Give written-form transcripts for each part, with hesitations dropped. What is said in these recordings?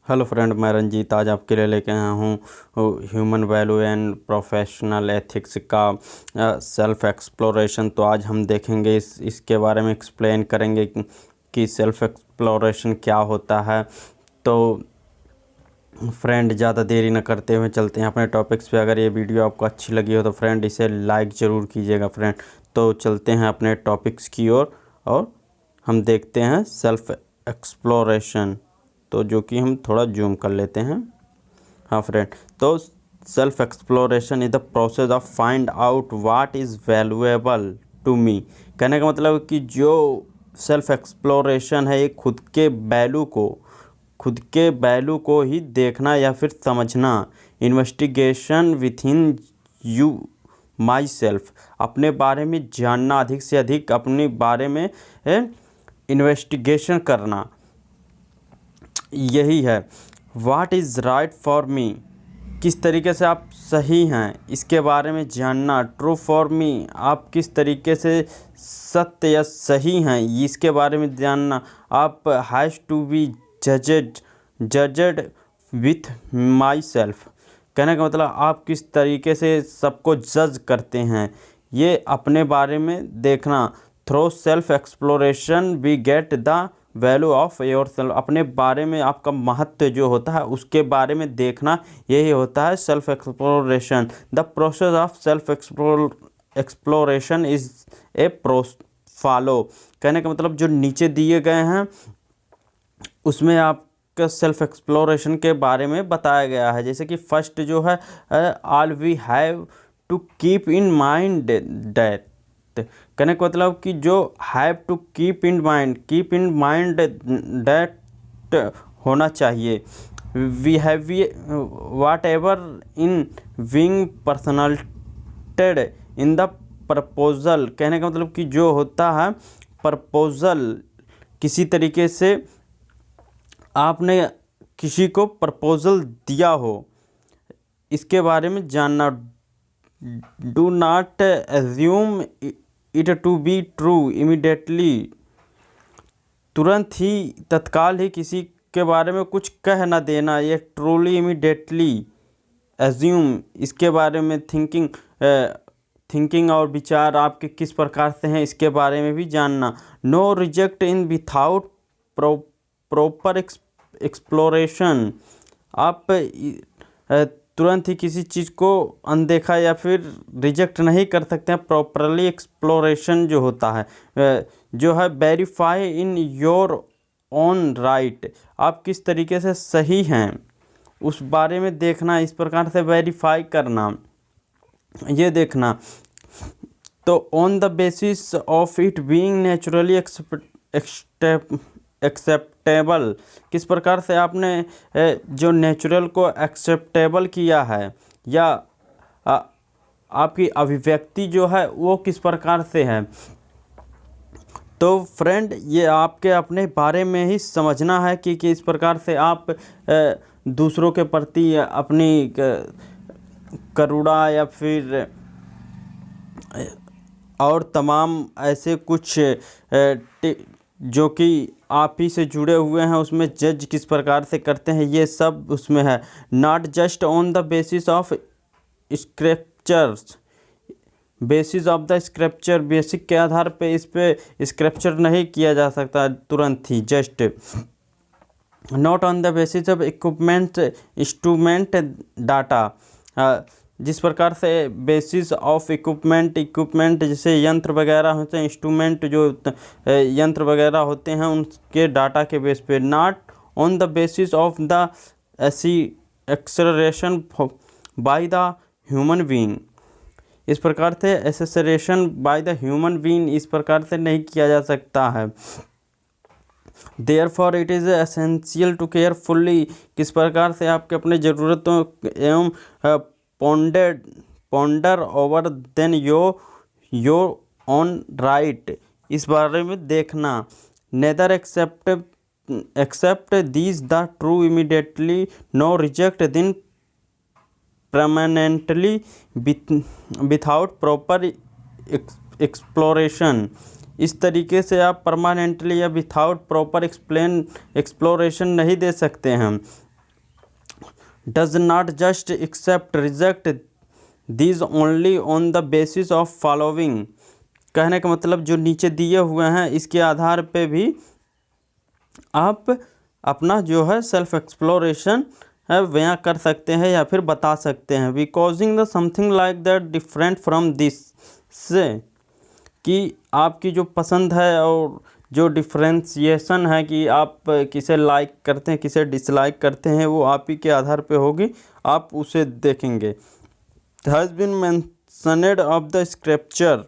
Hello friend, मैं रंजीत आज आपके लिए लेके आया हूँ human value and professional ethics का सेल्फ एक्सप्लोरेशन। तो आज हम देखेंगे इसके बारे में एक्सप्लेन करेंगे कि सेल्फ एक्सप्लोरेशन क्या होता है। तो फ्रेंड, ज़्यादा देरी न करते हुए चलते हैं अपने टॉपिक्स पे। अगर ये वीडियो आपको अच्छी लगी हो तो फ्रेंड इसे लाइक ज़रूर कीजिएगा फ्रेंड। तो चलते हैं अपने टॉपिक्स की ओर और हम देखते हैं सेल्फ एक्सप्लोरेशन। तो जो कि हम थोड़ा जूम कर लेते हैं। हाँ फ्रेंड, तो self exploration is the process of find out what is valuable to me. कहने का मतलब कि जो सेल्फ एक्सप्लोरेशन है ये खुद के वैल्यू को ही देखना या फिर समझना। Investigation with in you my self, अपने बारे में जानना, अधिक से अधिक अपने बारे में इन्वेस्टिगेशन करना, यही है। What is right for me, किस तरीके से आप सही हैं इसके बारे में जानना। ट्रू फॉर मी, आप किस तरीके से सत्य या सही हैं इसके बारे में जानना। आप has to be judged with myself, कहने का मतलब आप किस तरीके से सबको जज करते हैं, ये अपने बारे में देखना। Through self exploration we get the value of your self, अपने बारे में आपका महत्व जो होता है उसके बारे में देखना, यही होता है self exploration. The process of self exploration is a follow, कहने का मतलब जो नीचे दिए गए हैं उसमें आपका सेल्फ एक्सप्लोरेशन के बारे में बताया गया है। जैसे कि फर्स्ट जो है, all we have to keep in mind that, कहने का मतलब कि जो have to keep in mind that होना चाहिए। We have whatever in wing personalized in the proposal, कहने का मतलब कि जो होता है प्रपोजल, किसी तरीके से आपने किसी को प्रपोजल दिया हो, इसके बारे में जानना। Do not assume it to be true immediately, तुरंत ही तत्काल ही किसी के बारे में कुछ कह ना देना। ये ट्रूली इमीडिएटली एज्यूम, इसके बारे में थिंकिंग और विचार आपके किस प्रकार से हैं इसके बारे में भी जानना। नो रिजेक्ट इन विथाउट प्रॉपर एक्सप्लोरेशन, आप तुरंत ही किसी चीज़ को अनदेखा या फिर रिजेक्ट नहीं कर सकते हैं। प्रॉपरली एक्सप्लोरेशन जो होता है जो है verify in your own right, आप किस तरीके से सही हैं उस बारे में देखना, इस प्रकार से वेरीफाई करना, ये देखना। तो on the basis of it being naturally acceptable, किस प्रकार से आपने जो नेचुरल को एक्सेप्टेबल किया है, या आपकी अभिव्यक्ति जो है वो किस प्रकार से है। तो फ्रेंड, ये आपके अपने बारे में ही समझना है कि किस प्रकार से आप दूसरों के प्रति अपनी करुणा या फिर और तमाम ऐसे कुछ जो कि आप ही से जुड़े हुए हैं उसमें जज किस प्रकार से करते हैं, ये सब उसमें है। Not just on the basis of scriptures, basis of the scripture, basic के आधार पे इस पे स्क्रिप्चर नहीं किया जा सकता तुरंत ही। Just not on the basis of instrument data, जिस प्रकार से बेसिस ऑफ इक्विपमेंट जैसे यंत्र वगैरह होते हैं, इंस्ट्रूमेंट जो यंत्र वगैरह होते हैं उनके डाटा के बेस पे। Not on the basis of the acceleration by the human being, इस प्रकार से acceleration by the human being इस प्रकार से नहीं किया जा सकता है। Therefore it is essential to carefully, किस प्रकार से आपके अपने ज़रूरतों एवं ponder over then your own right, इस बारे में देखना। Neither accept these the true immediately, no reject them permanently without proper exploration, इस तरीके से आप परमानेंटली या विथआउट प्रॉपर एक्सप्लोरेशन नहीं दे सकते हैं। Does not just accept reject these only on the basis of following. कहने का मतलब जो नीचे दिए हुए हैं इसके आधार पे भी आप अपना जो है सेल्फ एक्सप्लोरेशन है बयां कर सकते हैं या फिर बता सकते हैं। Because in the something like that different from this से, कि आपकी जो पसंद है और जो डिफ्रेंशिएशन है कि आप किसे लाइक करते हैं किसे डिसलाइक करते हैं वो आप ही के आधार पे होगी, आप उसे देखेंगे। Has been mentioned of the scripture,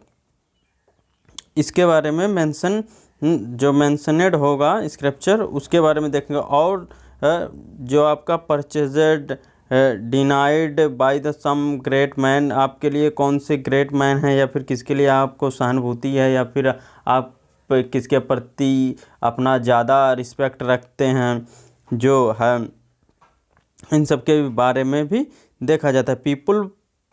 इसके बारे में मेंशन जो मेंशनड होगा स्क्रिप्चर उसके बारे में देखेंगे। और जो आपका purchased denied by the some great man, आपके लिए कौन से ग्रेट मैन हैं या फिर किसके लिए आपको सहानुभूति है या फिर आप किसके प्रति अपना ज़्यादा रिस्पेक्ट रखते हैं जो है, इन सब के बारे में भी देखा जाता है। People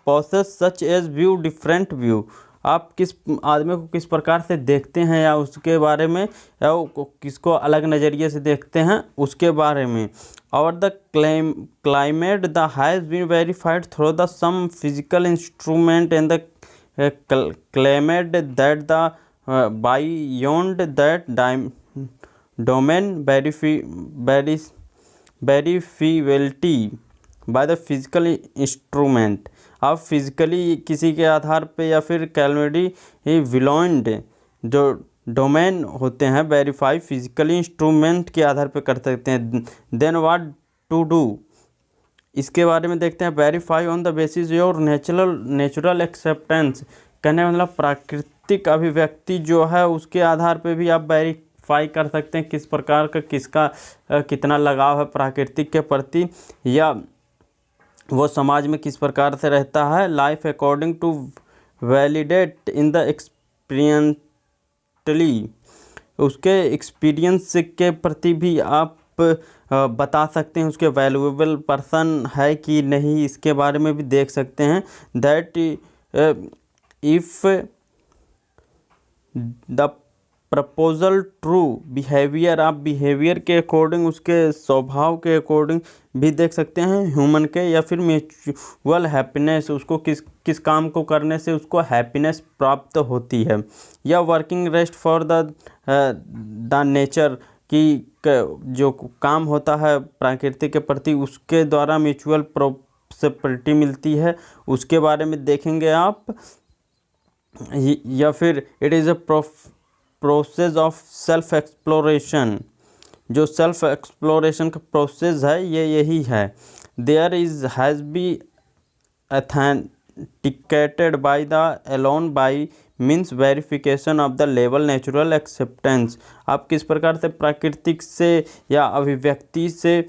possess such as view different view, आप किस आदमी को किस प्रकार से देखते हैं या उसके बारे में या किसको अलग नज़रिए से देखते हैं उसके बारे में। और the climate the has been verified through the some physical instrument and the climate that the beyond that domain verifiability by the physical instrument. आप फिजिकली किसी के आधार पे या फिर कैलमेडी विलॉन्ड जो डोमेन होते हैं वेरीफाई फिजिकली इंस्ट्रूमेंट के आधार पे कर सकते हैं। देन व्हाट टू डू, इसके बारे में देखते हैं। Verify on the basis your natural acceptance, कहने का मतलब प्राकृतिक अभिव्यक्ति जो है उसके आधार पे भी आप वेरीफाई कर सकते हैं किस प्रकार का किसका कितना लगाव है प्राकृतिक के प्रति या वो समाज में किस प्रकार से रहता है। Life according to validate in the experientially, उसके एक्सपीरियंस के प्रति भी आप बता सकते हैं उसके वैल्यूएबल पर्सन है कि नहीं, इसके बारे में भी देख सकते हैं। That if the proposal true behaviour, आप बिहेवियर के अकॉर्डिंग उसके स्वभाव के अकॉर्डिंग भी देख सकते हैं ह्यूमन के, या फिर म्यूचुअल हैप्पीनेस, उसको किस काम को करने से उसको हैप्पीनेस प्राप्त होती है। या working rest for the nature, कि जो काम होता है प्रकृति के प्रति उसके द्वारा म्यूचुअल प्रॉस्पेरिटी मिलती है उसके बारे में देखेंगे आप। या फिर it is a process of self exploration, जो सेल्फ एक्सप्लोरेशन का प्रोसेस है ये यही है। There is has be authenticated by the alone by means verification of the level natural acceptance, आप किस प्रकार से प्राकृतिक से या अभिव्यक्ति से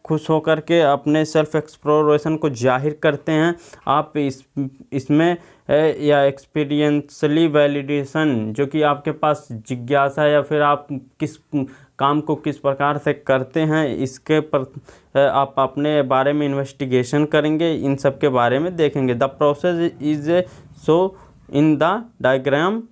खुश होकर के अपने सेल्फ एक्सप्लोरेशन को जाहिर करते हैं। आप इसमें या एक्सपीरियंसली वैलिडेशन, जो कि आपके पास जिज्ञासा या फिर आप किस काम को किस प्रकार से करते हैं इसके पर आप अपने बारे में इन्वेस्टिगेशन करेंगे, इन सब के बारे में देखेंगे। The process is so in the diagram,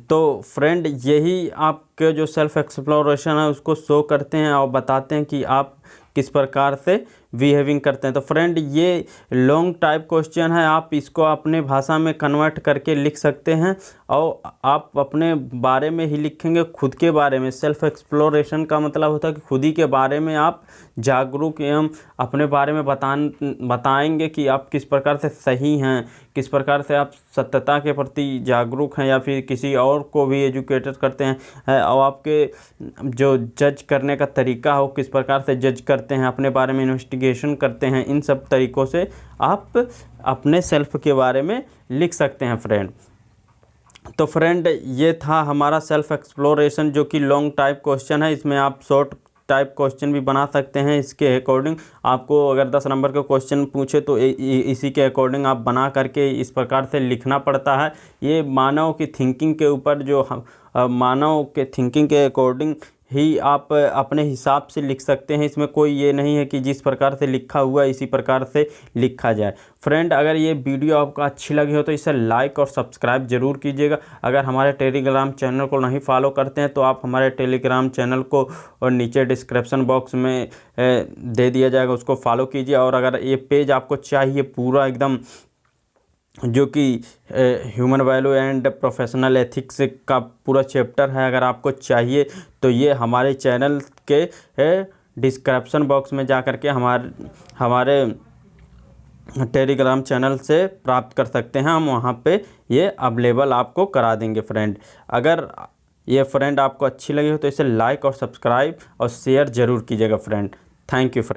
तो फ्रेंड यही आपके जो सेल्फ एक्सप्लोरेशन है उसको शो करते हैं और बताते हैं कि आप किस प्रकार से बिहेविंग करते हैं। तो फ्रेंड ये लॉन्ग टाइप क्वेश्चन है, आप इसको अपने भाषा में कन्वर्ट करके लिख सकते हैं और आप अपने बारे में ही लिखेंगे, खुद के बारे में। सेल्फ एक्सप्लोरेशन का मतलब होता है कि खुद ही के बारे में आप जागरूक एवं अपने बारे में बताएंगे कि आप किस प्रकार से सही हैं, किस प्रकार से आप सत्यता के प्रति जागरूक हैं या फिर किसी और को भी एजुकेटेड करते हैं, और आपके जो जज करने का तरीका हो किस प्रकार से जज करते हैं, अपने बारे में इन्वेस्टिगेशन करते हैं, इन सब तरीक़ों से आप अपने सेल्फ के बारे में लिख सकते हैं फ्रेंड। तो फ्रेंड ये था हमारा सेल्फ एक्सप्लोरेशन जो कि लॉन्ग टाइप क्वेश्चन है, इसमें आप शॉर्ट टाइप क्वेश्चन भी बना सकते हैं। इसके अकॉर्डिंग आपको अगर 10 नंबर का क्वेश्चन पूछे तो इसी के अकॉर्डिंग आप बना करके इस प्रकार से लिखना पड़ता है। ये मानव की थिंकिंग के ऊपर जो मानव के थिंकिंग के अकॉर्डिंग ही आप अपने हिसाब से लिख सकते हैं। इसमें कोई ये नहीं है कि जिस प्रकार से लिखा हुआ है इसी प्रकार से लिखा जाए। फ्रेंड, अगर ये वीडियो आपको अच्छी लगी हो तो इसे लाइक और सब्सक्राइब ज़रूर कीजिएगा। अगर हमारे टेलीग्राम चैनल को नहीं फॉलो करते हैं तो आप हमारे टेलीग्राम चैनल को और नीचे डिस्क्रिप्शन बॉक्स में दे दिया जाएगा, उसको फॉलो कीजिए। और अगर ये पेज आपको चाहिए पूरा एकदम जो कि human value and professional ethics का पूरा चैप्टर है, अगर आपको चाहिए तो ये हमारे चैनल के डिस्क्रिप्शन बॉक्स में जा कर के हमारे टेलीग्राम चैनल से प्राप्त कर सकते हैं। हम वहाँ पे ये अवेलेबल आपको करा देंगे। फ्रेंड, अगर ये फ्रेंड आपको अच्छी लगी हो तो इसे लाइक और सब्सक्राइब और शेयर ज़रूर कीजिएगा। Friend, thank you.